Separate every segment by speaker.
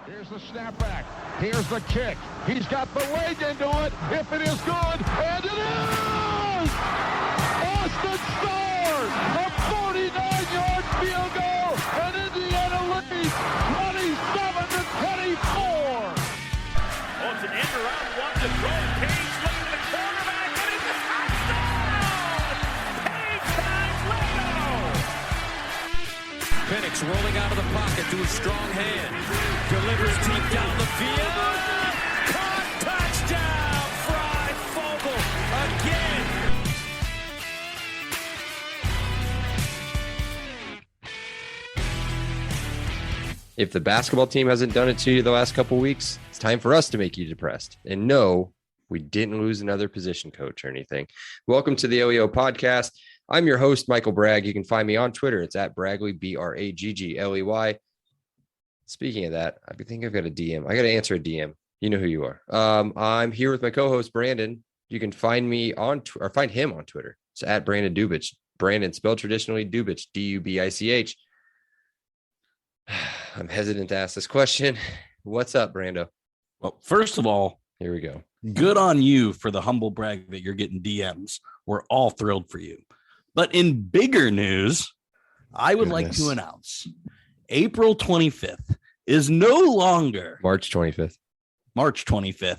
Speaker 1: Here's the snapback. Here's the kick. He's got the leg into it. If it is good, and it is! Austin Stars, a 49-yard field goal, and Indiana leads 27-24.
Speaker 2: Oh, it's an end around one to throw. Page looking at the quarterback, and it's a touchdown! Page finds Leno!
Speaker 3: Penix rolling out of the pocket to a strong hand. Delivers deep down the field. Caught, touchdown! Fry Vogel again.
Speaker 4: If the basketball team hasn't done it to you the last couple weeks, it's time for us to make you depressed. And no, we didn't lose another position coach or anything. Welcome to the OEO podcast. I'm your host, Michael Bragg. You can find me on Twitter. It's at Bragley, Braggley. Speaking of that, I think I've got a DM. I got to answer a DM. You know who you are. I'm here with my co-host, Brandon. You can find me on or find him on Twitter. It's at Brandon Dubich. Brandon spelled traditionally Dubich, D-U-B-I-C-H. I'm hesitant to ask this question. What's up, Brando?
Speaker 5: Well, first of all,
Speaker 4: here we go.
Speaker 5: Good on you for the humble brag that you're getting DMs. We're all thrilled for you. But in bigger news, I would like to announce April 25th is no longer
Speaker 4: March 25th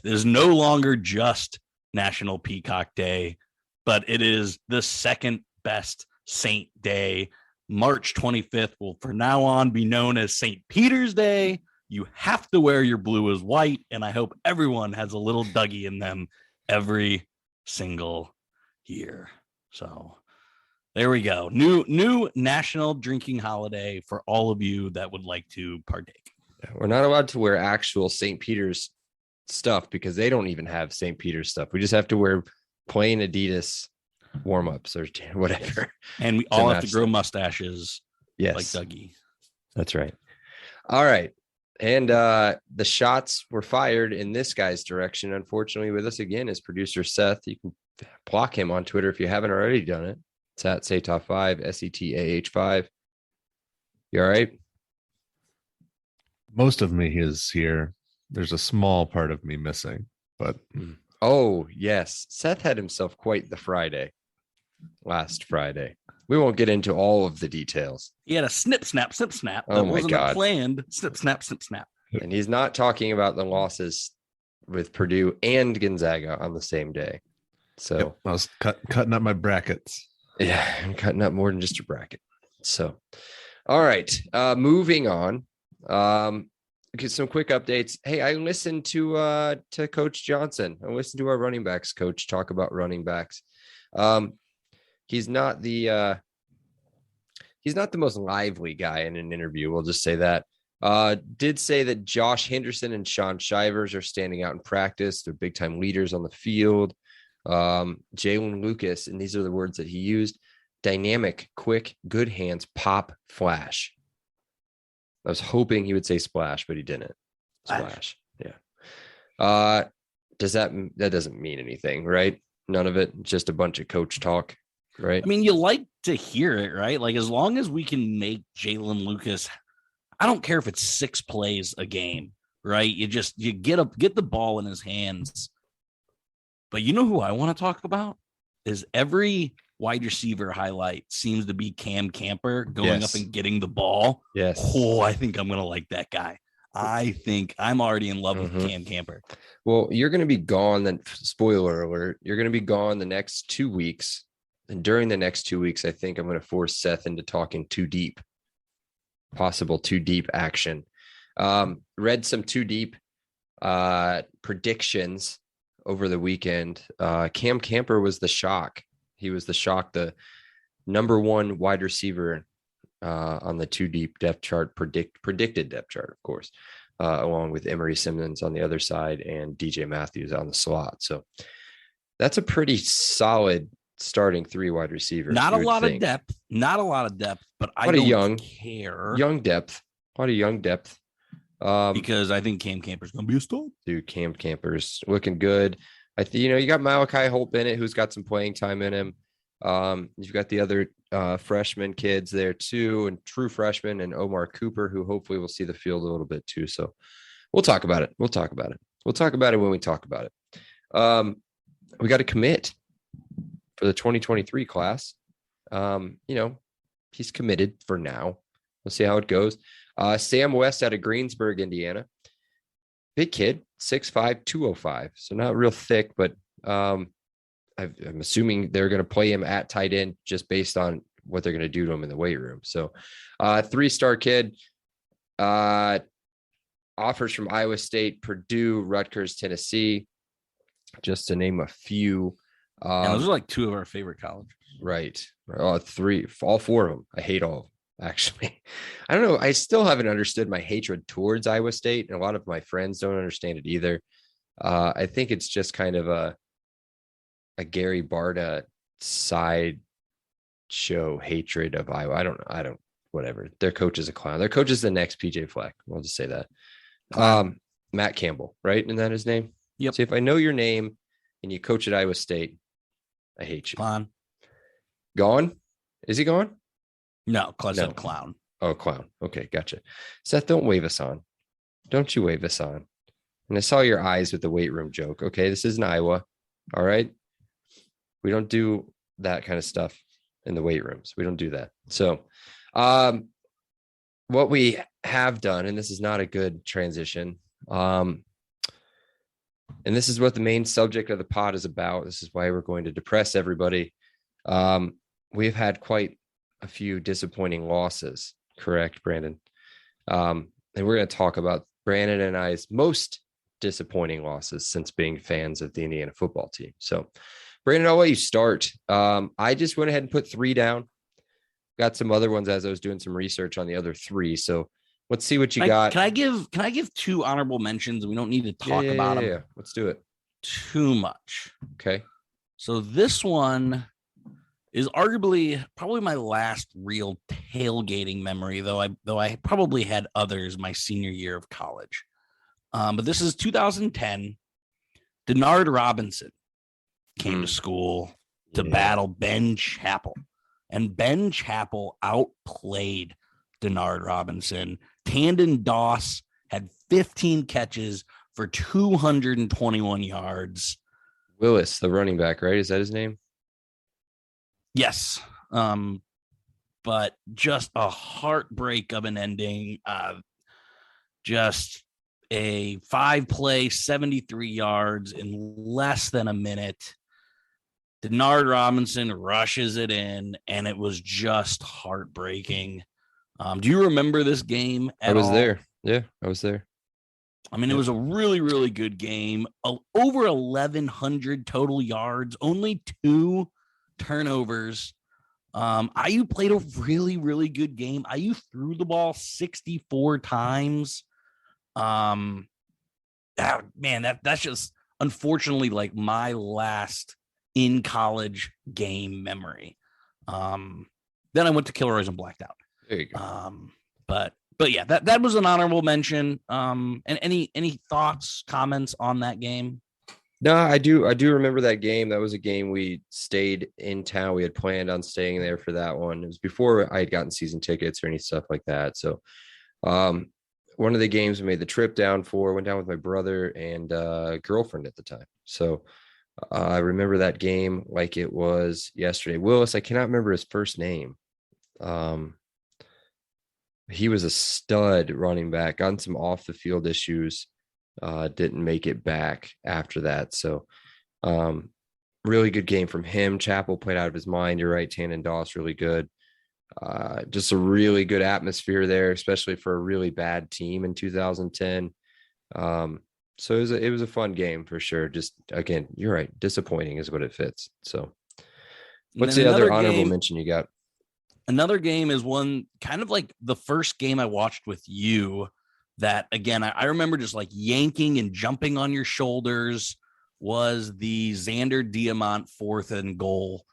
Speaker 5: is no longer just National Peacock Day, but it is the second best Saint Day. March 25th will from now on be known as St. Peter's Day. You have to wear your blue as white, and I hope everyone has a little Dougie in them every single year. So there we go. New national drinking holiday for all of you that would like to partake.
Speaker 4: We're not allowed to wear actual St. Peter's stuff because they don't even have St. Peter's stuff. We just have to wear plain Adidas warm-ups or whatever.
Speaker 5: And we all have to grow mustaches.
Speaker 4: Yes.
Speaker 5: Like Dougie.
Speaker 4: That's right. All right. And the shots were fired in this guy's direction. Unfortunately, with us again is producer Seth. You can block him on Twitter if you haven't already done it. It's at Setah5, SETAH5. You all right?
Speaker 6: Most of me is here. There's a small part of me missing, but
Speaker 4: oh yes, Seth had himself quite the Friday last Friday. We won't get into all of the details.
Speaker 5: He had a snip, snap.
Speaker 4: Oh
Speaker 5: that
Speaker 4: my
Speaker 5: wasn't
Speaker 4: God.
Speaker 5: planned. Snip, snap.
Speaker 4: And he's not talking about the losses with Purdue and Gonzaga on the same day. So
Speaker 6: yep, I was cutting up my brackets.
Speaker 4: Yeah, I'm cutting up more than just a bracket. So, all right, moving on. Get some quick updates. Hey, I listened to Coach Johnson. I listened to our running backs coach talk about running backs. He's not the most lively guy in an interview. We'll just say that. Did say that Josh Henderson and Sean Shivers are standing out in practice. They're big time leaders on the field. Jalen Lucas, and these are the words that he used: dynamic, quick, good hands, pop, flash. I was hoping he would say splash, but he didn't. Splash. Yeah. That doesn't mean anything, right? None of it, just a bunch of coach talk, right?
Speaker 5: I mean, you like to hear it, right? Like, as long as we can make Jalen Lucas, I don't care if it's 6 plays a game, right? You get the ball in his hands. But you know who I want to talk about is every wide receiver highlight seems to be Cam Camper going up and getting the ball.
Speaker 4: Yes.
Speaker 5: Oh, I think I'm going to like that guy. I think I'm already in love with Cam Camper.
Speaker 4: Well, you're going to be gone. Then, spoiler alert, you're going to be gone the next 2 weeks. And during the next 2 weeks, I think I'm going to force Seth into talking too deep, possible too deep action. Read some too deep predictions over the weekend. Cam Camper was the shock. He was the number one wide receiver on the too deep depth chart, predicted depth chart, of course, along with Emery Simmons on the other side and DJ Matthews on the slot. So that's a pretty solid starting 3 wide receivers.
Speaker 5: Not a lot of depth, but I don't care.
Speaker 4: Young depth. A lot of young depth.
Speaker 5: Because I think Cam Camper's going to be a star.
Speaker 4: Dude, Cam Camper's looking good. You got Malachi Holt-Bennett, who's got some playing time in him. You've got the other freshman kids there too, and true freshmen, and Omar Cooper, who hopefully will see the field a little bit too. So We'll talk about it. We'll talk about it. We'll talk about it when we talk about it. We got to commit for the 2023 class. He's committed for now. We'll see how it goes. Sam West out of Greensburg, Indiana. Big kid, 6'5", 205. So not real thick, but I'm assuming they're going to play him at tight end just based on what they're going to do to him in the weight room. So 3-star kid, offers from Iowa State, Purdue, Rutgers, Tennessee, just to name a few.
Speaker 5: And those are like two of our favorite colleges.
Speaker 4: Right. All 4 of them. I hate all of them, actually. I don't know. I still haven't understood my hatred towards Iowa State, and a lot of my friends don't understand it either. I think it's just kind of a Gary Barta side show hatred of Iowa. I don't, whatever. Their coach is a clown. Their coach is the next PJ Fleck. I'll just say that. Matt Campbell, right? Isn't that his name?
Speaker 5: Yep.
Speaker 4: See, if I know your name and you coach at Iowa State, I hate you.
Speaker 5: Clown.
Speaker 4: Gone? Is he gone?
Speaker 5: No, Claude
Speaker 4: No.
Speaker 5: said clown.
Speaker 4: Oh, clown. Okay, gotcha. Seth, don't wave us on. Don't you wave us on. And I saw your eyes with the weight room joke. Okay, this isn't Iowa. All right. We don't do that kind of stuff in the weight rooms. We don't do that. So what we have done, and this is not a good transition, and this is what the main subject of the pod is about. This is why we're going to depress everybody. We've had quite a few disappointing losses, correct, Brandon? And we're going to talk about Brandon and I's most disappointing losses since being fans of the Indiana football team. So, Brandon, I'll let you start. I just went ahead and put 3 down. Got some other ones as I was doing some research on the other 3. So let's see what you got.
Speaker 5: Can I give 2 honorable mentions? We don't need to talk about them.
Speaker 4: Yeah. Let's do it.
Speaker 5: Too much.
Speaker 4: Okay.
Speaker 5: So this one is arguably probably my last real tailgating memory, though I probably had others my senior year of college. But this is 2010. Denard Robinson came to school to battle Ben Chappell, and Ben Chappell outplayed Denard Robinson. Tandon Doss had 15 catches for 221 yards.
Speaker 4: Willis, the running back, right? Is that his name?
Speaker 5: Yes. But just a heartbreak of an ending. Just a 5-play, 73 yards in less than a minute. Denard Robinson rushes it in, and it was just heartbreaking. Do you remember this game at all?
Speaker 4: I was there. Yeah, I was there.
Speaker 5: I mean, it was a really, really good game. Over 1,100 total yards, only 2 turnovers. IU played a really, really good game. IU threw the ball 64 times. Man, that's just unfortunately like my last in college game memory. Then I went to Kilroy's and blacked out.
Speaker 4: There you go.
Speaker 5: But yeah, that was an honorable mention. And any thoughts, comments on that game?
Speaker 4: No, I do remember that game. That was a game we stayed in town. We had planned on staying there for that one. It was before I had gotten season tickets or any stuff like that. So one of the games we made the trip down for, went down with my brother and girlfriend at the time. So I remember that game like it was yesterday. Willis, I cannot remember his first name. He was a stud running back, got some off the field issues. Didn't make it back after that. So really good game from him. Chappell played out of his mind. You're right. Tandon Doss, really good. Just a really good atmosphere there, especially for a really bad team in 2010. So it was a fun game for sure. Just again, you're right. Disappointing is what it fits. So what's the other honorable mention you got?
Speaker 5: Another game is one kind of like the first game I watched with you that, again, I remember just like yanking and jumping on your shoulders, was the Xander Diamant 4th and goal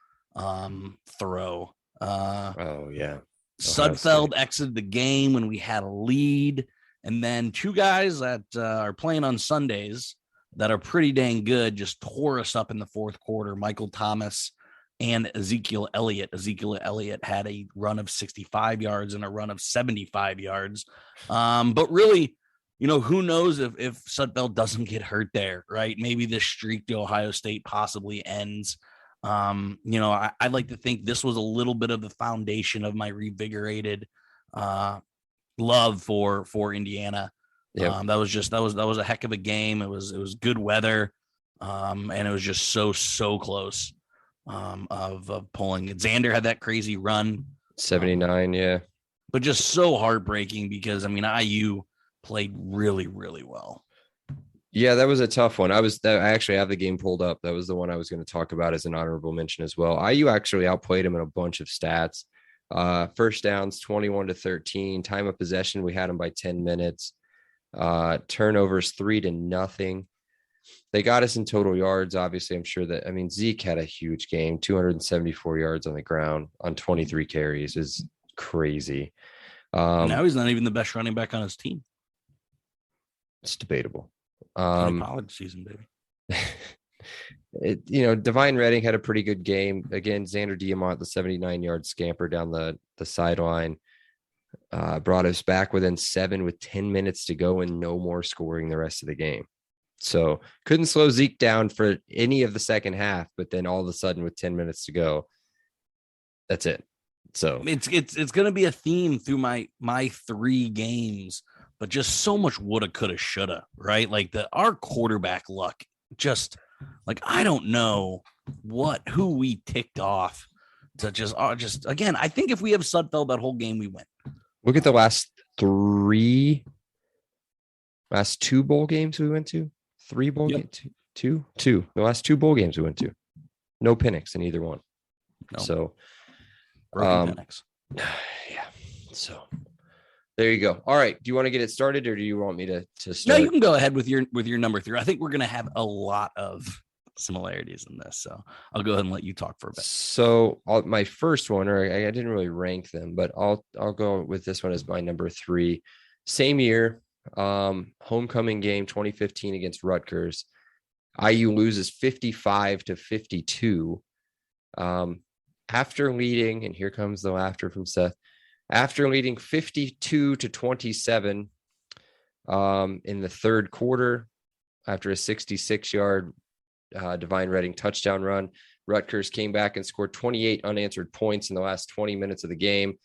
Speaker 5: throw.
Speaker 4: Oh, yeah.
Speaker 5: Sudfeld exited the game when we had a lead. And then 2 guys that are playing on Sundays that are pretty dang good just tore us up in the 4th quarter. Michael Thomas and Ezekiel Elliott. Ezekiel Elliott had a run of 65 yards and a run of 75 yards. But really, who knows if Sudfeld doesn't get hurt there, right? Maybe this streak to Ohio State possibly ends. I'd like to think this was a little bit of the foundation of my revigorated love for Indiana.
Speaker 4: Yep.
Speaker 5: That was a heck of a game. It was good weather, and it was just so close of pulling. Xander had that crazy run,
Speaker 4: 79, yeah.
Speaker 5: but just so heartbreaking because IU played really, really well.
Speaker 4: Yeah, that was a tough one. I actually have the game pulled up. That was the one I was going to talk about as an honorable mention as well. IU actually outplayed them in a bunch of stats. First downs, 21-13. Time of possession, we had them by 10 minutes. Turnovers, 3-0. They got us in total yards. Obviously, I'm sure that, Zeke had a huge game, 274 yards on the ground on 23 carries is crazy.
Speaker 5: Now he's not even the best running back on his team.
Speaker 4: It's debatable.
Speaker 5: College season, baby.
Speaker 4: Divine Redding had a pretty good game. Again, Xander Diamont, the 79-yard scamper down the sideline, brought us back within 7 with 10 minutes to go and no more scoring the rest of the game. So couldn't slow Zeke down for any of the second half, but then all of a sudden with 10 minutes to go, that's it. So
Speaker 5: it's going to be a theme through my 3 games, but just so much woulda, coulda, shoulda, right? Like our quarterback luck, just like, I don't know who we ticked off to just again, I think if we have Sudfeld that whole game, we win.
Speaker 4: Look at the last 2 bowl games we went to. 3 bowl games, two. The last 2 bowl games we went to, no Penix in either one.
Speaker 5: No.
Speaker 4: So,
Speaker 5: Penix.
Speaker 4: Yeah. So there you go. All right. Do you want to get it started, or do you want me to start?
Speaker 5: No, you can go ahead with your number 3. I think we're going to have a lot of similarities in this, so I'll go ahead and let you talk for a bit.
Speaker 4: So my first one, or I didn't really rank them, but I'll go with this one as my number 3. Same year, homecoming game 2015 against Rutgers. IU loses 55-52. After leading, and here comes the laughter from Seth. After leading 52-27 in the third quarter, after a 66-yard Divine Redding touchdown run, Rutgers came back and scored 28 unanswered points in the last 20 minutes of the game.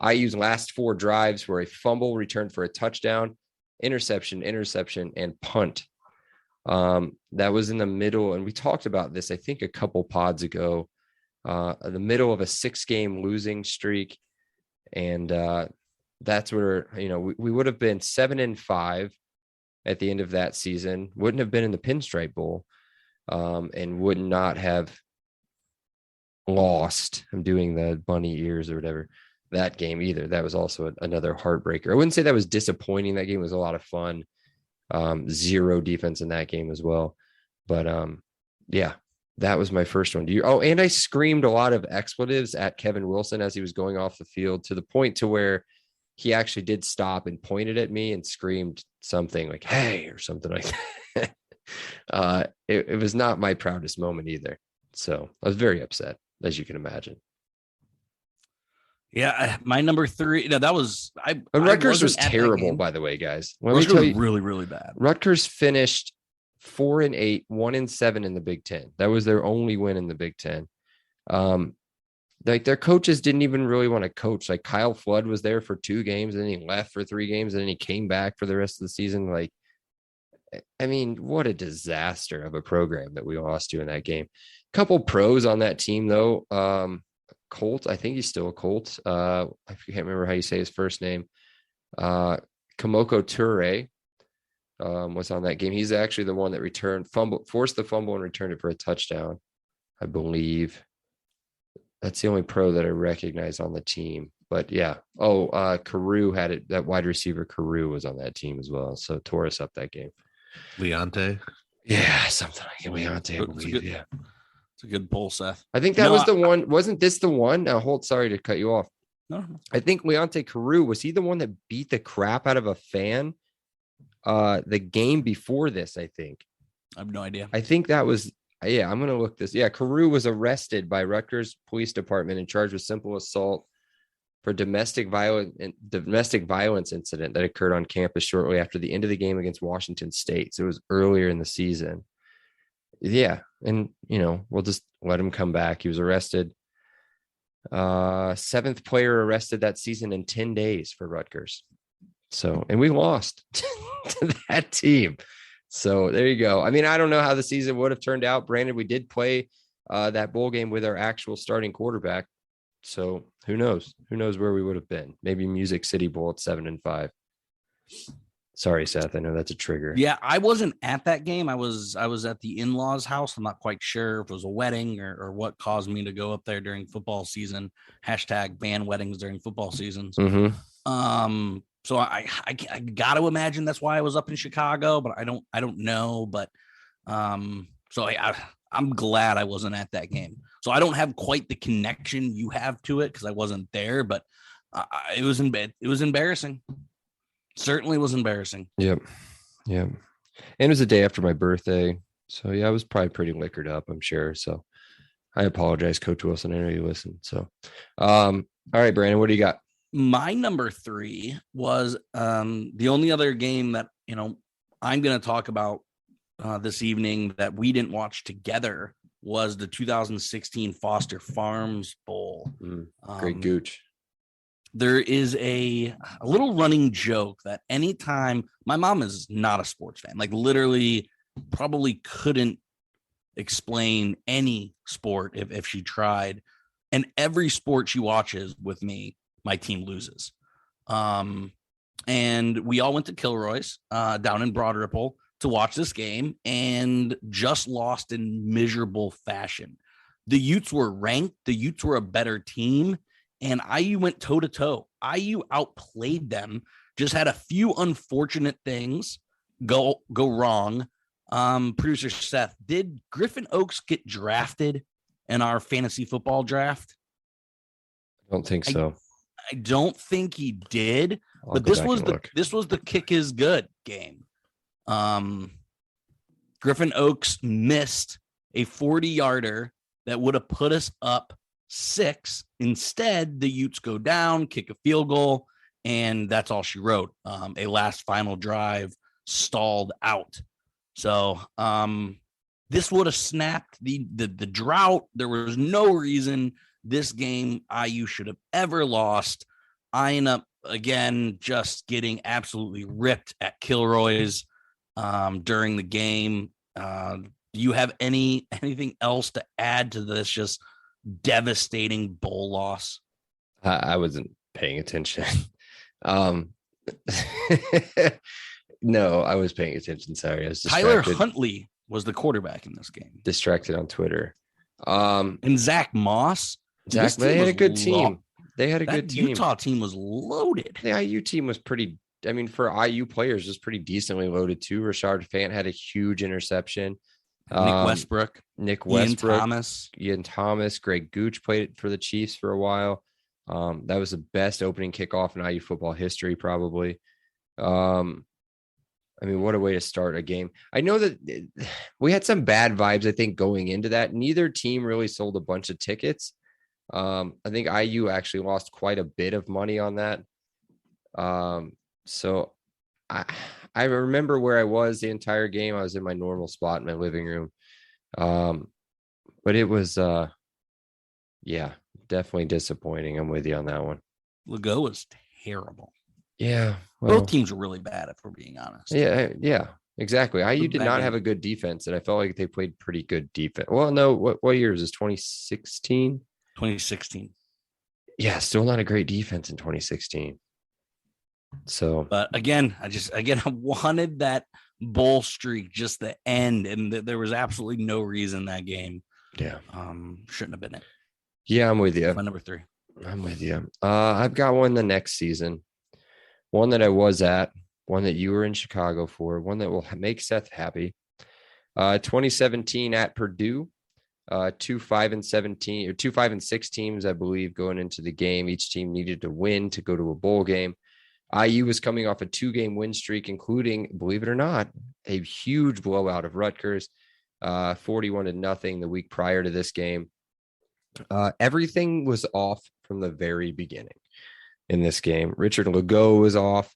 Speaker 4: IU's last 4 drives were a fumble returned for a touchdown, interception, and punt. That was in the middle, and we talked about this, I think, a couple pods ago, the middle of a 6-game losing streak. And that's where, we would have been 7-5 at the end of that season, wouldn't have been in the Pinstripe Bowl, and would not have lost. I'm doing the bunny ears or whatever, that game either. That was also another heartbreaker. I wouldn't say that was disappointing. That game was a lot of fun. 0 defense in that game as well. But yeah, that was my first one. And I screamed a lot of expletives at Kevin Wilson as he was going off the field, to the point to where he actually did stop and pointed at me and screamed something like, "Hey," or something like that. It was not my proudest moment either. So I was very upset, as you can imagine.
Speaker 5: Yeah, my number 3. No, that was
Speaker 4: Rutgers was terrible, by the way, guys.
Speaker 5: Rutgers was really, really bad.
Speaker 4: Rutgers finished 4-8, 1-7 in the Big Ten. That was their only win in the Big Ten. Like, their coaches didn't even really want to coach. Like, Kyle Flood was there for 2 games, and then he left for 3 games, and then he came back for the rest of the season. Like, what a disaster of a program that we lost to in that game. Couple pros on that team, though. Colt, I think he's still a Colt. I can't remember how you say his first name. Kamoko Toure was on that game. He's actually the one that forced the fumble and returned it for a touchdown, I believe. That's the only pro that I recognize on the team. But yeah. Carew had it. That wide receiver Carew was on that team as well. So tore us up that game.
Speaker 6: Leonte.
Speaker 4: Yeah, something like Leonte, I believe. Yeah.
Speaker 5: It's a good pull, Seth.
Speaker 4: I think that was the one. Wasn't this the one? Now, Holt, sorry to cut you off.
Speaker 5: No.
Speaker 4: I think Leonte Carew, was he the one that beat the crap out of a fan the game before this, I think?
Speaker 5: I have no idea.
Speaker 4: I think that was, I'm going to look this. Yeah, Carew was arrested by Rutgers Police Department and charged with simple assault for domestic violence incident that occurred on campus shortly after the end of the game against Washington State. So it was earlier in the season. Yeah. And, we'll just let him come back. He was arrested. 7th player arrested that season in 10 days for Rutgers. So, and we lost to that team. So there you go. I mean, I don't know how the season would have turned out. Brandon, we did play that bowl game with our actual starting quarterback. So who knows? Who knows where we would have been? Maybe Music City Bowl at 7-5. Sorry, Seth. I know that's a trigger.
Speaker 5: Yeah, I wasn't at that game. I was at the in-laws' house. I'm not quite sure if it was a wedding or what caused me to go up there during football season. #ban weddings during football seasons.
Speaker 4: Mm-hmm.
Speaker 5: So I got to imagine that's why I was up in Chicago, but I don't know. But so I'm glad I wasn't at that game. So I don't have quite the connection you have to it because I wasn't there. But it was embarrassing. Certainly was embarrassing.
Speaker 4: Yep. And it was the day after my birthday. So yeah, I was probably pretty liquored up, I'm sure. So I apologize, Coach Wilson. I know you listened. So all right, Brandon, what do you got?
Speaker 5: My number 3 was the only other game that, I'm going to talk about this evening that we didn't watch together was the 2016 Foster Farms Bowl.
Speaker 4: Great gooch.
Speaker 5: There is a little running joke that anytime my mom is not a sports fan, like literally probably couldn't explain any sport if she tried. And every sport she watches with me, my team loses. And we all went to Kilroy's down in Broad Ripple to watch this game and just lost in miserable fashion. The Utes were ranked. The Utes were a better team. And IU went toe-to-toe. IU outplayed them, just had a few unfortunate things go wrong. Producer Seth, did Griffin Oaks get drafted in our fantasy football draft?
Speaker 4: I don't think so.
Speaker 5: I don't think he did, but this was the kick is good game. Griffin Oaks missed a 40-yarder that would have put us up 6. Instead, the Utes go down, kick a field goal, and that's all she wrote. A last final drive stalled out. So this would have snapped the drought. There was no reason this game IU should have ever lost. I end up, again, just getting absolutely ripped at Kilroy's during the game. Do you have anything else to add to this just devastating bowl loss?
Speaker 4: I wasn't paying attention. No, I was paying attention. Sorry. I was
Speaker 5: Tyler Huntley was the quarterback in this game.
Speaker 4: Distracted on Twitter.
Speaker 5: And Zach Moss.
Speaker 4: They had a good team. They had a good team.
Speaker 5: Utah team was loaded.
Speaker 4: The IU team was pretty, for IU players, was pretty decently loaded too. Rashard Fant had a huge interception.
Speaker 5: Nick Westbrook,
Speaker 4: Ian Thomas, Greg Gooch played for the Chiefs for a while. That was the best opening kickoff in IU football history, probably. What a way to start a game. I know that we had some bad vibes, I think, going into that. Neither team really sold a bunch of tickets. I think IU actually lost quite a bit of money on that. So I remember where I was the entire game. I was in my normal spot in my living room. But it was, definitely disappointing. I'm with you on that one.
Speaker 5: Legault was terrible.
Speaker 4: Yeah.
Speaker 5: Well, both teams were really bad, if we're being honest.
Speaker 4: Yeah, exactly. IU did not have a good defense, and I felt like they played pretty good defense. Well, no, what year is this? 2016?
Speaker 5: 2016.
Speaker 4: Yeah, still not a great defense in 2016. So,
Speaker 5: but again, I wanted that bowl streak just to end, and there was absolutely no reason that game.
Speaker 4: Yeah,
Speaker 5: shouldn't have been it.
Speaker 4: Yeah, I'm with you.
Speaker 5: My number 3.
Speaker 4: I'm with you. I've got one the next season, one that I was at, one that you were in Chicago for, one that will make Seth happy. 2017 at Purdue. 2-5-17 or 2-5-6 teams, I believe, going into the game. Each team needed to win to go to a bowl game. IU was coming off a 2-game win streak, including, believe it or not, a huge blowout of Rutgers, 41-0 the week prior to this game. Everything was off from the very beginning. in this game. Richard Legault was off.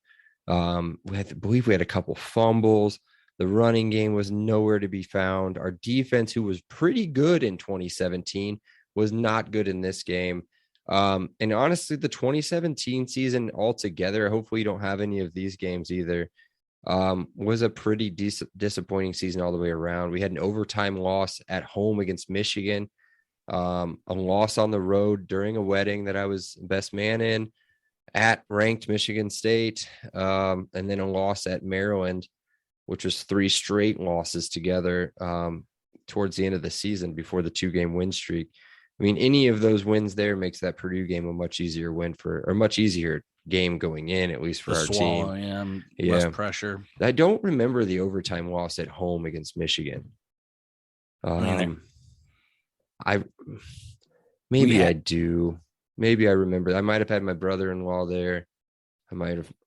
Speaker 4: I believe we had a couple fumbles. The running game was nowhere to be found. Our defense, who was pretty good in 2017, was not good in this game. And honestly, the 2017 season altogether, hopefully you don't have any of these games either, was a pretty disappointing season all the way around. We had an overtime loss at home against Michigan, a loss on the road during a wedding that I was best man in at ranked Michigan State, and then a loss at Maryland, which was 3 straight losses together towards the end of the season before the 2-game win streak. I mean, any of those wins there makes that Purdue game a much easier win much easier game going in, at least for our team.
Speaker 5: Less pressure.
Speaker 4: I don't remember the overtime loss at home against Michigan. I do. Maybe I remember. I might have had my brother-in-law there. I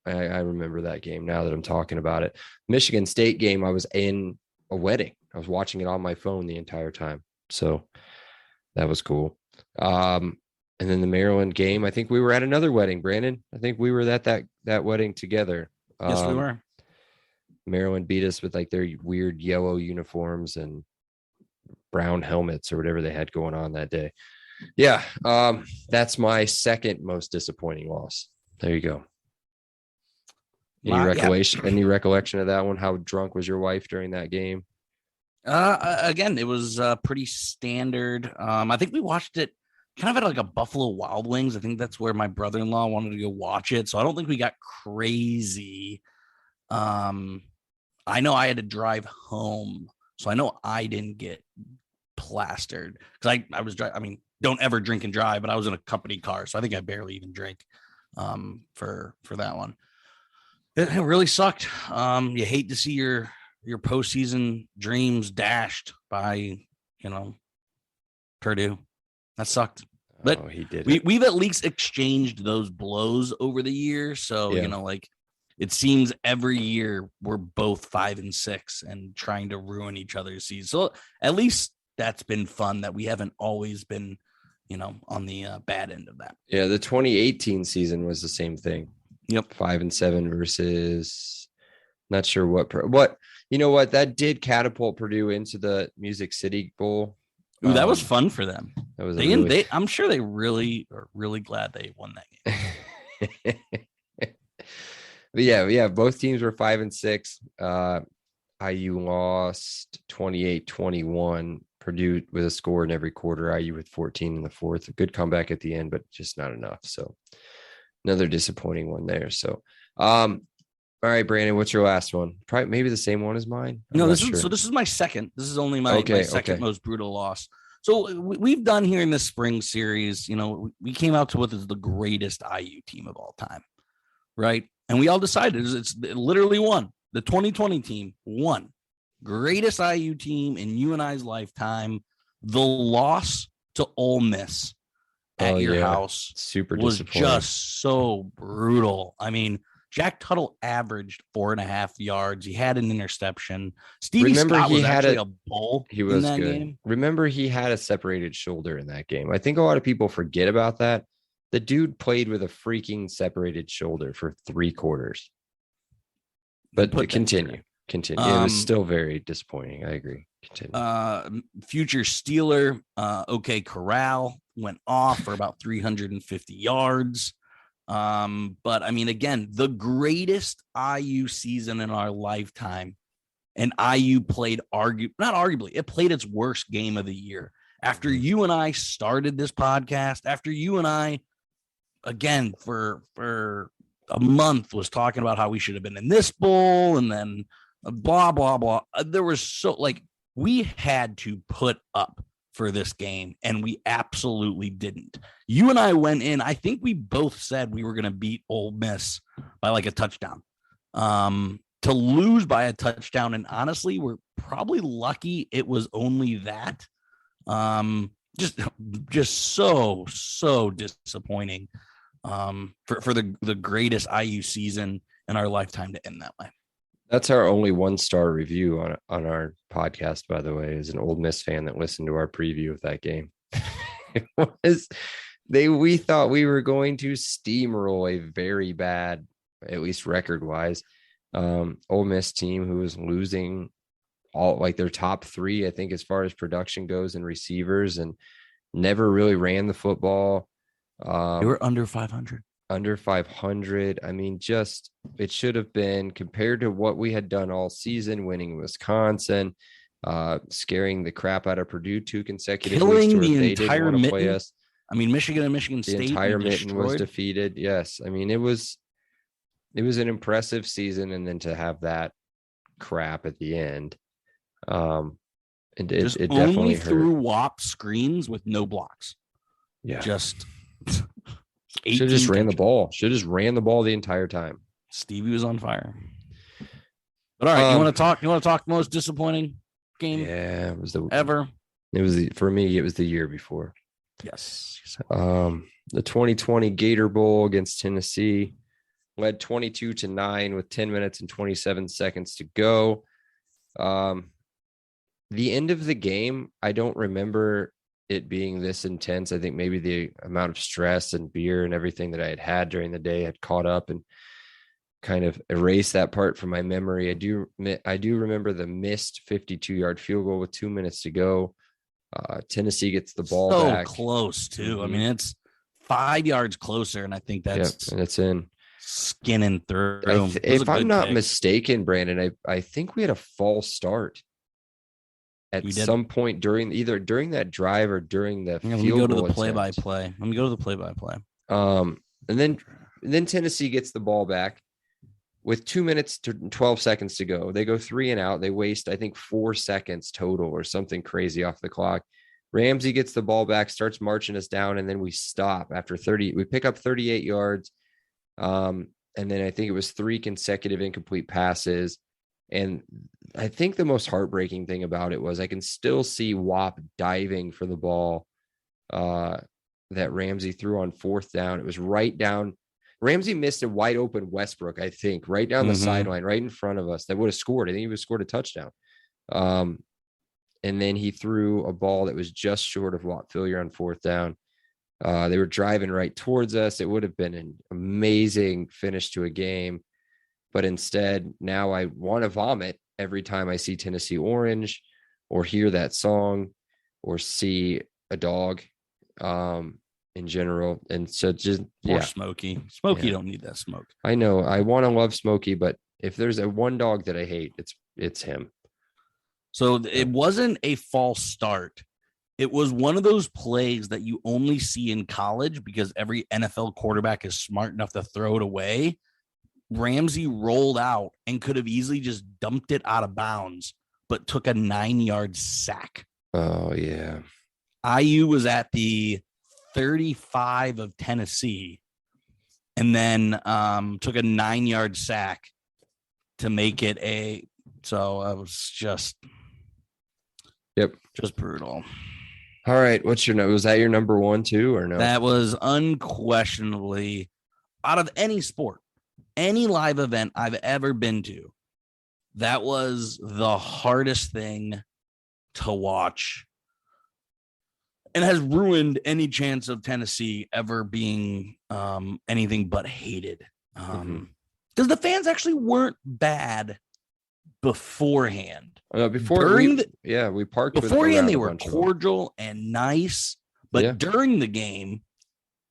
Speaker 4: remember that game now that I'm talking about it. Michigan State game, I was in a wedding. I was watching it on my phone the entire time. So that was cool. And then the Maryland game, I think we were at another wedding, Brandon. I think we were at that wedding together.
Speaker 5: Yes, we were.
Speaker 4: Maryland beat us with like their weird yellow uniforms and brown helmets or whatever they had going on that day. Yeah. That's my second most disappointing loss. There you go. Any recollection of that one? How drunk was your wife during that game?
Speaker 5: Again, it was pretty standard. I think we watched it kind of at like a Buffalo Wild Wings. I think that's where my brother-in-law wanted to go watch it. So I don't think we got crazy. I know I had to drive home, so I know I didn't get plastered because I was driving. I mean, don't ever drink and drive, but I was in a company car, so I think I barely even drank for that one. It really sucked. You hate to see your postseason dreams dashed by, Purdue. That sucked. But
Speaker 4: he did.
Speaker 5: We've at least exchanged those blows over the years. So, it seems every year we're both 5-6 and trying to ruin each other's seasons. So at least that's been fun that we haven't always been, on the bad end of that.
Speaker 4: Yeah. The 2018 season was the same thing.
Speaker 5: Yep.
Speaker 4: 5-7 versus not sure what, you know what, that did catapult Purdue into the Music City Bowl.
Speaker 5: Ooh, that was fun for them.
Speaker 4: That was
Speaker 5: I'm sure they really are really glad they won that game.
Speaker 4: But yeah, both teams were 5-6. IU lost 28-21. Purdue with a score in every quarter. IU with 14 in the fourth. A good comeback at the end, but just not enough. So another disappointing one there. So, all right, Brandon, what's your last one? Probably maybe the same one as mine.
Speaker 5: This is my second. This is only my second most brutal loss. So we've done here in this spring series, we came out to what is the greatest IU team of all time, right? And we all decided it literally won. The 2020 team won. Greatest IU team in UNI's lifetime. The loss to Ole Miss at your house
Speaker 4: super
Speaker 5: was
Speaker 4: disappointing.
Speaker 5: Just so brutal. I mean, Jack Tuttle averaged 4.5 yards. He had an interception. Stevie Scott was actually a bull.
Speaker 4: He was
Speaker 5: in that
Speaker 4: good.
Speaker 5: Game.
Speaker 4: Remember, he had a separated shoulder in that game. I think a lot of people forget about that. The dude played with a freaking separated shoulder for 3 quarters. But continue. It was still very disappointing. I agree. Continue.
Speaker 5: Future Steeler, OK Corral went off for about 350 yards. But I mean, again, the greatest IU season in our lifetime, and IU played it played its worst game of the year. After you and I started this podcast, after you and I, again, for a month was talking about how we should have been in this bowl and then blah, blah, blah. There was we had to put up for this game, and we absolutely didn't. You and I went in, I think we both said we were going to beat Ole Miss by like a touchdown. To lose by a touchdown, and honestly, we're probably lucky it was only that. Just so disappointing for the greatest IU season in our lifetime to end that way.
Speaker 4: That's our only 1-star review on our podcast, by the way, is an Ole Miss fan that listened to our preview of that game. we thought we were going to steamroll a very bad, at least record wise, Ole Miss team who was losing all like their top three, I think, as far as production goes and receivers, and never really ran the football.
Speaker 5: They were under 500.
Speaker 4: Under 500. I mean, just it should have been compared to what we had done all season, winning Wisconsin, scaring the crap out of Purdue 2 consecutive
Speaker 5: Killing
Speaker 4: weeks.
Speaker 5: the entire mitten.
Speaker 4: Us.
Speaker 5: I mean, Michigan and Michigan State.
Speaker 4: The entire mitten was
Speaker 5: destroyed.
Speaker 4: defeated. Yes. I mean, it was an impressive season. And then to have that crap at the end, it definitely
Speaker 5: only
Speaker 4: hurt.
Speaker 5: threw WAP screens with no blocks.
Speaker 4: Yeah.
Speaker 5: Just
Speaker 4: should have just ran the ball. Should have just ran the ball the entire time.
Speaker 5: Stevie was on fire. But all right, you want to talk most disappointing game?
Speaker 4: Yeah, it was
Speaker 5: ever.
Speaker 4: It was for me. It was the year before.
Speaker 5: Yes.
Speaker 4: The 2020 Gator Bowl against Tennessee led 22-9 with 10 minutes and 27 seconds to go. The end of the game, I don't remember it being this intense. I think maybe the amount of stress and beer and everything that I had during the day had caught up and kind of erased that part from my memory. I do remember the missed 52-yard field goal with 2 minutes to go. Tennessee gets the ball back.
Speaker 5: So close too.
Speaker 4: Mm-hmm.
Speaker 5: I mean, it's 5 yards closer, and I think that's
Speaker 4: and it's in.
Speaker 5: Skinning through.
Speaker 4: If I'm not mistaken, Brandon, I think we had a false start at some point during that drive or during the field goal.
Speaker 5: Let me go to the play-by-play.
Speaker 4: And then Tennessee gets the ball back with 2 minutes to 12 seconds to go. They go 3 and out. They waste, I think, 4 seconds total or something crazy off the clock. Ramsey gets the ball back, starts marching us down, and then we stop after 30. We pick up 38 yards. And then I think it was 3 consecutive incomplete passes. And I think the most heartbreaking thing about it was I can still see WAP diving for the ball that Ramsey threw on 4th down. It was right down. Ramsey missed a wide open Westbrook, I think, right down the sideline, right in front of us. That would have scored. I think he would have scored a touchdown. And then he threw a ball that was just short of Watt Fillier on 4th down. They were driving right towards us. It would have been an amazing finish to a game. But instead, now I want to vomit every time I see Tennessee Orange or hear that song or see a dog in general. And so just,
Speaker 5: Poor Smokey. Smokey don't need that smoke.
Speaker 4: I know. I want to love Smokey, but if there's a one dog that I hate, it's him.
Speaker 5: So it wasn't a false start. It was one of those plays that you only see in college because every NFL quarterback is smart enough to throw it away. Ramsey rolled out and could have easily just dumped it out of bounds, but took a 9-yard sack.
Speaker 4: Oh, yeah.
Speaker 5: IU was at the 35 of Tennessee and then took a 9-yard sack to make it so it was just brutal.
Speaker 4: All right. What's your was that your number 1 too, or no?
Speaker 5: That was unquestionably, out of any sport, any live event I've ever been to, that was the hardest thing to watch and has ruined any chance of Tennessee ever being anything but hated. Because the fans actually weren't bad beforehand.
Speaker 4: We parked
Speaker 5: beforehand. They were cordial and nice, but during the game,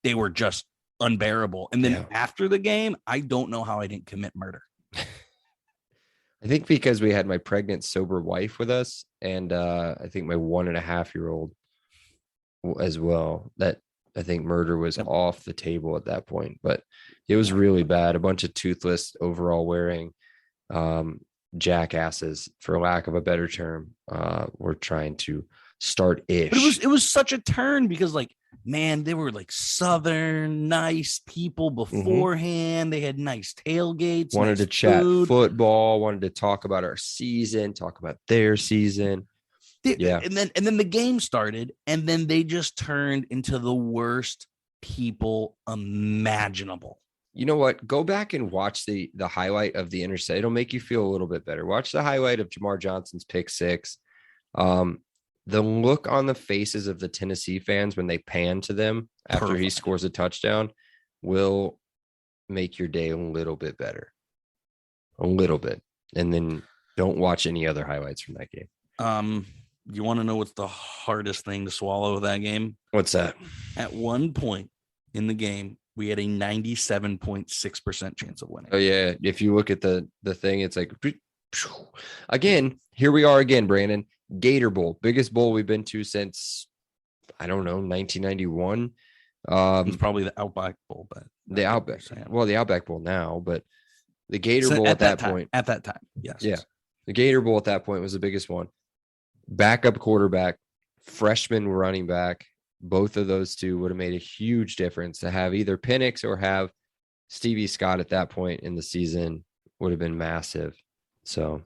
Speaker 5: they were just unbearable. And then after the game, I don't know how I didn't commit murder.
Speaker 4: I think because we had my pregnant, sober wife with us, and I think my 1.5-year-old as well. That I think murder was off the table at that point, but it was really bad. A bunch of toothless, overall wearing jackasses, for lack of a better term, were trying to start ish.
Speaker 5: But it was such a turn because, like, man, they were like Southern nice people beforehand. They had nice tailgates,
Speaker 4: wanted to chat football, wanted to talk about our season, talk about their season.
Speaker 5: And then the game started, and then they just turned into the worst people imaginable.
Speaker 4: You know what? Go back and watch the highlight of the intercept. It'll make you feel a little bit better. Watch the highlight of Jamar Johnson's pick 6. the look on the faces of the Tennessee fans when they pan to them after he
Speaker 5: Perfect.
Speaker 4: scores a touchdown will make your day a little bit better. A little bit. And then don't watch any other highlights from that game.
Speaker 5: You want to know what's the hardest thing to swallow of that game?
Speaker 4: What's that?
Speaker 5: At one point in the game, we had a 97.6% chance of winning.
Speaker 4: Oh yeah. If you look at the thing, it's like again, here we are again, Brandon. Gator Bowl, biggest bowl we've been to since I don't know, 1991.
Speaker 5: It's probably the Outback Bowl, but
Speaker 4: The Outback. Well, the Outback Bowl now, but the Gator Bowl at that point.
Speaker 5: At that time, yes.
Speaker 4: Yeah. The Gator Bowl at that point was the biggest one. Backup quarterback, freshman running back, both of those two would have made a huge difference. To have either Penix or have Stevie Scott at that point in the season would have been massive. So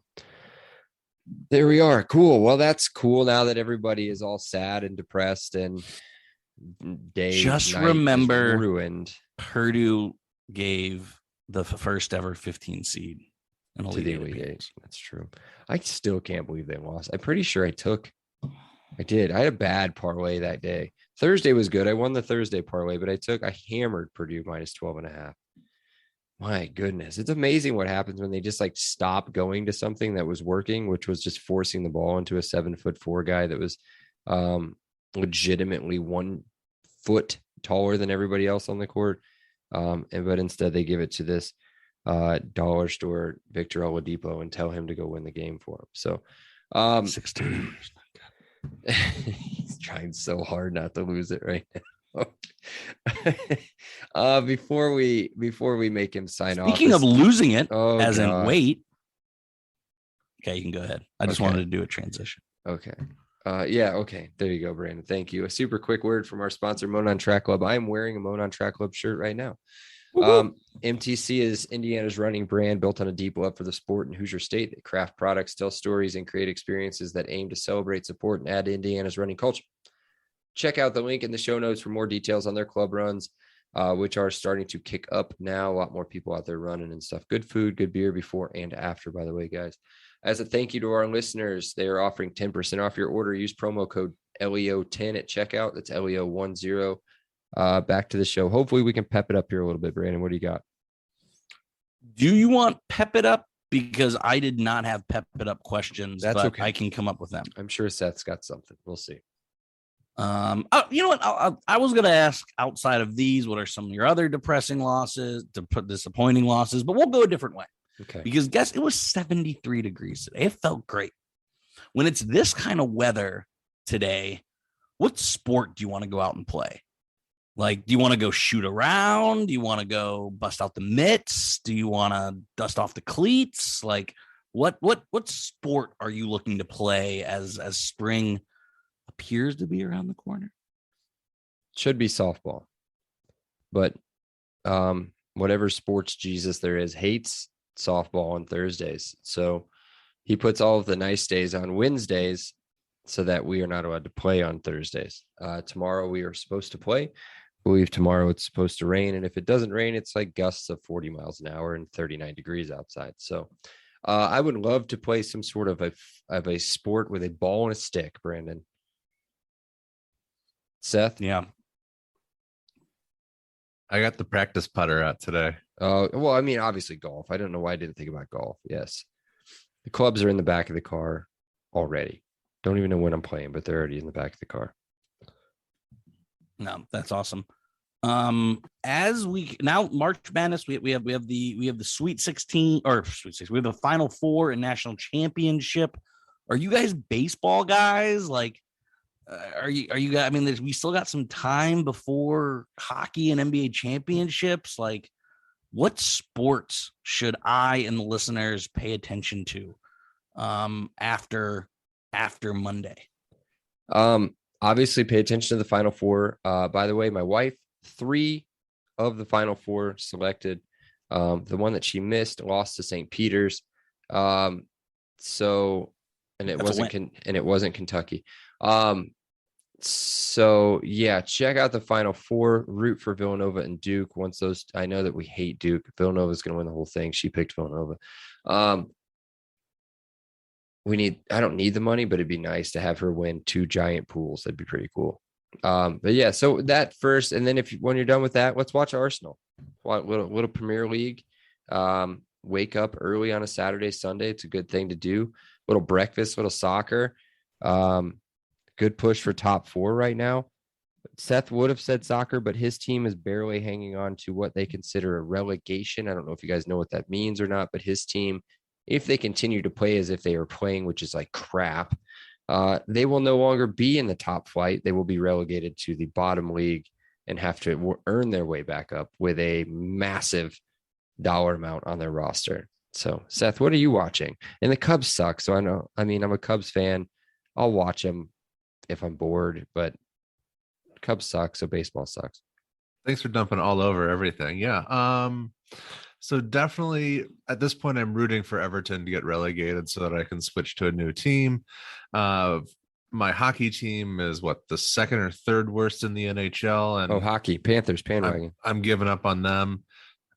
Speaker 4: there we are. Cool. Well, that's cool now that everybody is all sad and depressed and
Speaker 5: Just
Speaker 4: night is
Speaker 5: remember
Speaker 4: ruined
Speaker 5: Purdue gave the first ever 15 seed in
Speaker 4: to
Speaker 5: Elite
Speaker 4: the
Speaker 5: Eight
Speaker 4: Elite Eight.
Speaker 5: appearance.
Speaker 4: That's true. I still can't believe they lost. I'm pretty sure I did. I had a bad parlay that day. Thursday was good. I won the Thursday parlay, but I hammered Purdue minus 12.5. My goodness. It's amazing what happens when they just like stop going to something that was working, which was just forcing the ball into a 7'4" guy that was legitimately 1 foot taller than everybody else on the court. But instead they give it to this dollar store Victor Oladipo and tell him to go win the game for him. So
Speaker 5: 16.
Speaker 4: he's trying so hard not to lose it right now. Before we make him sign off.
Speaker 5: Speaking of losing it,
Speaker 4: Oh,
Speaker 5: as
Speaker 4: God.
Speaker 5: in wait. Okay, you can go ahead. I just
Speaker 4: Okay.
Speaker 5: wanted to do a transition.
Speaker 4: Okay. Yeah. Okay. There you go, Brandon. Thank you. A super quick word from our sponsor, Monon Track Club. I am wearing a Monon Track Club shirt right now. MTC is Indiana's running brand built on a deep love for the sport and Hoosier State. They craft products, tell stories, and create experiences that aim to celebrate, support, and add to Indiana's running culture. Check out the link in the show notes for more details on their club runs, which are starting to kick up now. A lot more people out there running and stuff. Good food, good beer before and after, by the way, guys. As a thank you to our listeners, they are offering 10% off your order. Use promo code LEO10 at checkout. That's LEO10. Back to the show. Hopefully we can pep it up here a little bit. Brandon, what do you got?
Speaker 5: Do you want pep it up? Because I did not have pep it up questions,
Speaker 4: That's
Speaker 5: but
Speaker 4: okay.
Speaker 5: I can come up with them.
Speaker 4: I'm sure Seth's got something. We'll see.
Speaker 5: You know what? I was going to ask outside of these, what are some of your other depressing losses, disappointing losses, but we'll go a different way.
Speaker 4: Okay.
Speaker 5: Because guess it was 73 degrees today. It felt great. When it's this kind of weather today, what sport do you want to go out and play? Like, do you want to go shoot around? Do you want to go bust out the mitts? Do you want to dust off the cleats? Like, what sport are you looking to play as spring appears to be around the corner?
Speaker 4: Should be softball. But whatever sports Jesus there is hates softball on Thursdays. So he puts all of the nice days on Wednesdays so that we are not allowed to play on Thursdays. Tomorrow we are supposed to play. I believe tomorrow it's supposed to rain. And if it doesn't rain, it's like gusts of 40 miles an hour and 39 degrees outside. So I would love to play some sort of a sport with a ball and a stick, Brandon. Seth?
Speaker 5: Yeah.
Speaker 6: I got the practice putter out today.
Speaker 4: Well, I mean, obviously golf. I don't know why I didn't think about golf. Yes. The clubs are in the back of the car already. Don't even know when I'm playing, but they're already in the back of the car.
Speaker 5: No, that's awesome. As we now March Madness, we have the Sweet 16 or Sweet 16. We have the Final Four and National Championship. Are you guys baseball guys? Like, are you guys? I mean, we still got some time before hockey and NBA championships. Like, what sports should I and the listeners pay attention to after Monday?
Speaker 4: Obviously pay attention to the Final Four. By the way, my wife, 3 of the Final Four selected. The one that she missed lost to St. Peter's. It wasn't Kentucky. So yeah, check out the Final Four, root for Villanova and Duke. Once those, I know that we hate Duke. Villanova is going to win the whole thing. She picked Villanova. I don't need the money, but it'd be nice to have her win 2 giant pools. That'd be pretty cool. But yeah, so that first, and then when you're done with that, let's watch Arsenal. Little Premier League. Wake up early on a Saturday, Sunday. It's a good thing to do. Little breakfast, little soccer. Good push for top 4 right now. Seth would have said soccer, but his team is barely hanging on to what they consider a relegation. I don't know if you guys know what that means or not, but his team, if they continue to play as if they are playing, which is like crap, they will no longer be in the top flight. They will be relegated to the bottom league and have to earn their way back up with a massive dollar amount on their roster. So, Seth, what are you watching? And the Cubs suck. So I'm a Cubs fan. I'll watch them if I'm bored, but Cubs suck. So baseball sucks.
Speaker 6: Thanks for dumping all over everything. Yeah. So definitely at this point, I'm rooting for Everton to get relegated so that I can switch to a new team. My hockey team is the second or third worst in the NHL. And
Speaker 4: hockey, Panthers, bandwagon.
Speaker 6: I'm giving up on them,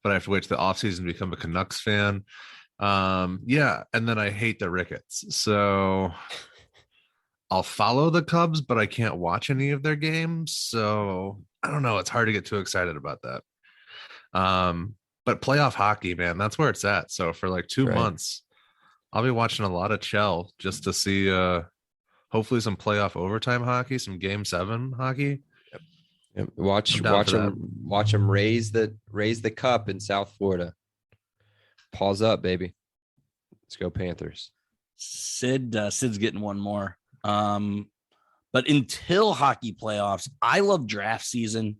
Speaker 6: but I have to wait to the offseason to become a Canucks fan. Yeah. And then I hate the Ricketts. So I'll follow the Cubs, but I can't watch any of their games. So I don't know. It's hard to get too excited about that. But playoff hockey, man, that's where it's at. So for like 2 months, I'll be watching a lot of Chell just to see hopefully some playoff overtime hockey, some game 7 hockey.
Speaker 4: Yep. Watch them raise the cup in South Florida. Pause up, baby. Let's go Panthers.
Speaker 5: Sid's getting one more. But until hockey playoffs, I love draft season.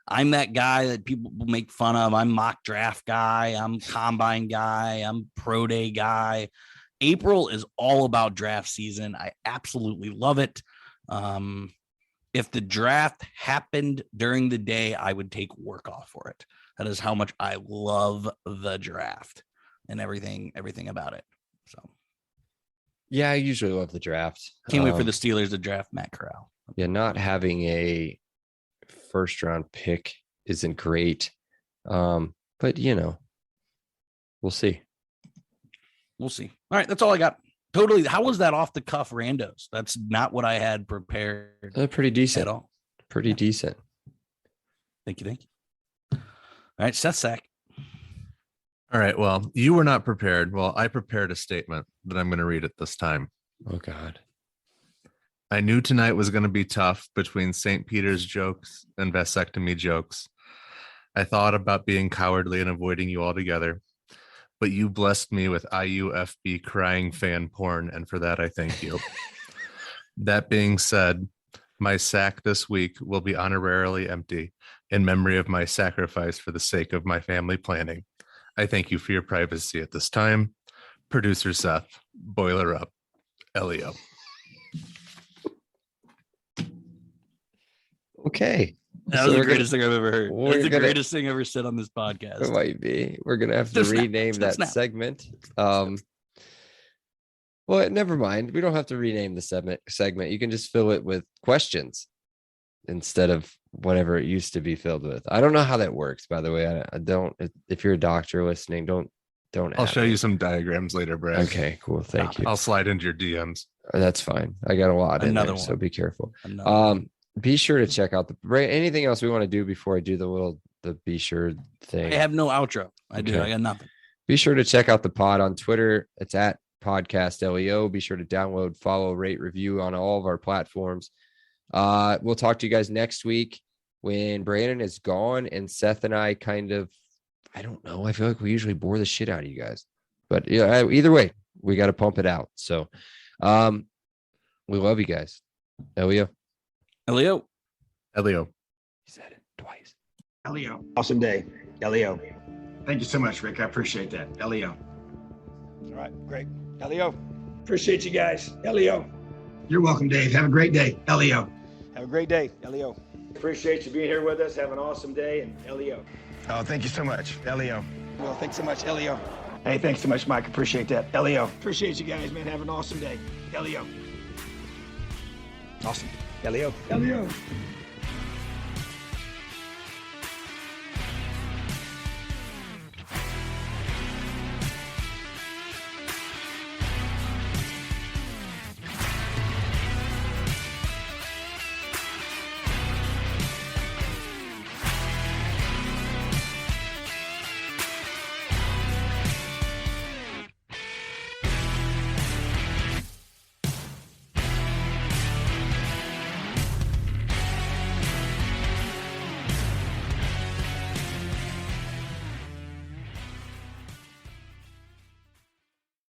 Speaker 5: I'm that guy that people make fun of. I'm mock draft guy. I'm combine guy. I'm pro day guy. April is all about draft season. I absolutely love it. If the draft happened during the day, I would take work off for it. That is how much I love the draft and everything about it. So,
Speaker 4: yeah, I usually love the draft.
Speaker 5: Can't wait for the Steelers to draft Matt Corral.
Speaker 4: Yeah, not having a first round pick isn't great. But we'll see.
Speaker 5: We'll see. All right, that's all I got. Totally. How was that off the cuff randos? That's not what I had prepared.
Speaker 4: Pretty decent.
Speaker 5: At all.
Speaker 4: Pretty decent.
Speaker 5: Thank you. All right, Seth Sack.
Speaker 6: All right. Well, you were not prepared. Well, I prepared a statement that I'm going to read at this time.
Speaker 4: Oh, God.
Speaker 6: I knew tonight was going to be tough between St. Peter's jokes and vasectomy jokes. I thought about being cowardly and avoiding you altogether, but you blessed me with IUFB crying fan porn, and for that, I thank you. That being said, my sack this week will be honorarily empty in memory of my sacrifice for the sake of my family planning. I thank you for your privacy at this time. Producer Seth, boiler up, Elio.
Speaker 4: Okay.
Speaker 5: That was the greatest thing I've ever heard. That's the greatest thing ever said on this podcast.
Speaker 4: It might be. We're going to have to rename that segment. Well, never mind. We don't have to rename the segment. You can just fill it with questions instead of whatever it used to be filled with. I don't know how that works, by the way. I don't. If you're a doctor listening, don't.
Speaker 6: I'll show you some diagrams later, Brad.
Speaker 4: Okay, cool. Thank you.
Speaker 6: I'll slide into your DMs.
Speaker 4: That's fine. I got a lot in there, so be careful. Be sure to check out anything else we want to do before I do the be sure thing.
Speaker 5: I have no outro. I got nothing.
Speaker 4: Be sure to check out the pod on Twitter. It's at Podcast LEO. Be sure to download, follow, rate, review on all of our platforms. We'll talk to you guys next week when Brandon is gone and Seth and I I don't know. I feel like we usually bore the shit out of you guys, but yeah, either way, we got to pump it out. So, we love you guys. Elio. He said it twice.
Speaker 7: Elio. Awesome day. Elio. Thank you so much, Rick. I appreciate that. Elio. All right. Great. Elio. Appreciate you guys. Elio. You're welcome, Dave. Have a great day. Elio. Have a great day. Elio. Appreciate you being here with us. Have an awesome day. And Elio. Oh, thank you so much. Elio. Well, thanks so much, Elio. Hey, thanks so much, Mike. Appreciate that. Elio. Appreciate you guys, man. Have an awesome day. Elio. Awesome. Elio.